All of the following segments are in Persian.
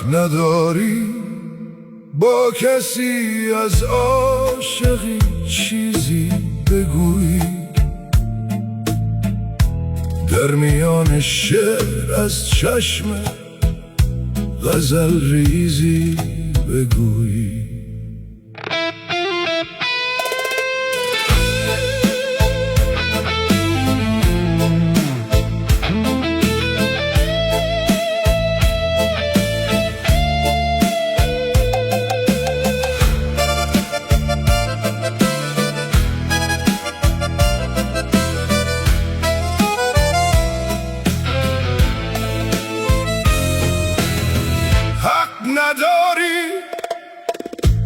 نداری با کسی از عاشقی چیزی بگویی، در میان شعر از چشم غزل ریزی بگویی. نداری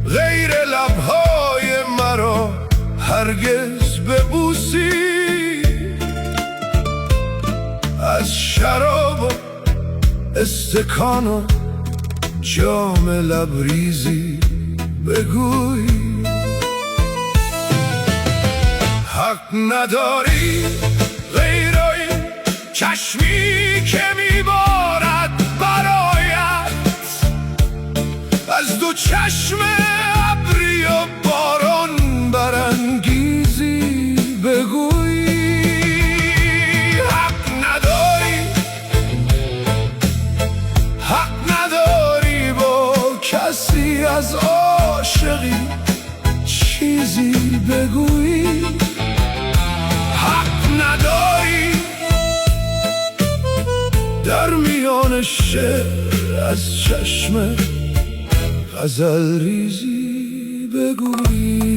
غیر لبهای مرا هرگز ببوسی، از شراب و استکان و جام لبریزی بگویی. حق نداری غیر این چشمی که میبارد از دو چشم ابری و باران برانگیزی بگویی. حق نداری با کسی از عاشقی چیزی بگویی. حق نداری در میان شعر از چشم غزل ریزی بگویی.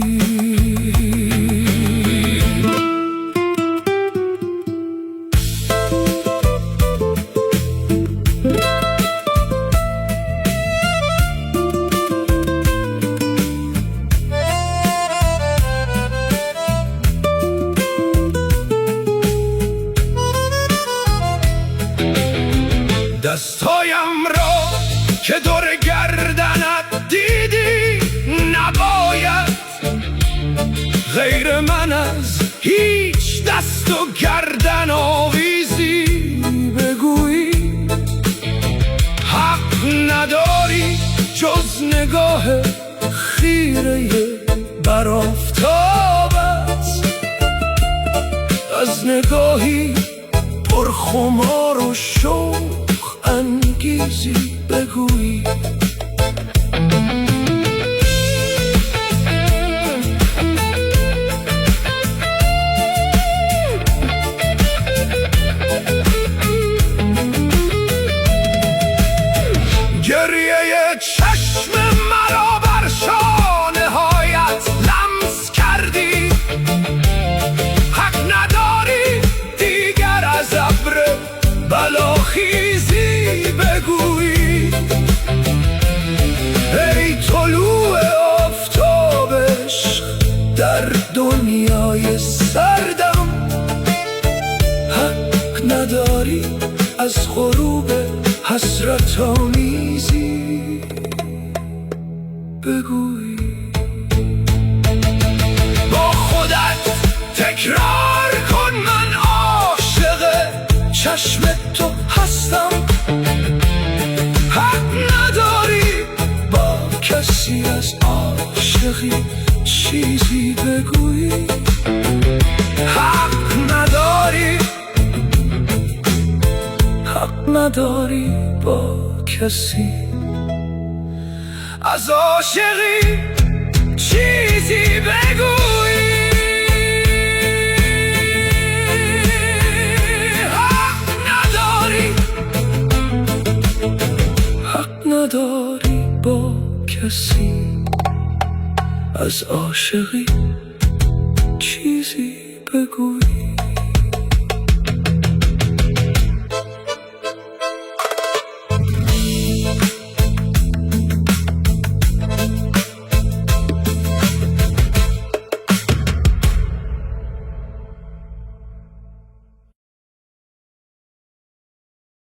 دستایم را که دور گردنت دیدی نباید غیر من از هیچ دست و گردن آویزی بگویی. حق نداری جز نگاه خیره برآفتابت، از نگاهی پرخمار و شوق انگیزی بگویی. گریه چشم مرا بر شانه هایت لمس کردی. حق نداری دیگر از ابر بلاخیزی بگویی. ای طلوع آفتاب عشق در دنیای سردم، حق نداری از غروب حسرت آمیزی بگویی. با خودت تکرار کن من عاشق چشم تو هستم. حق نداری با کسی از عاشقی چیزی بگویی. حق نداری با کسی از عاشقی چیزی بگویی. حق نداری با کسی از عاشقی چیزی بگویی.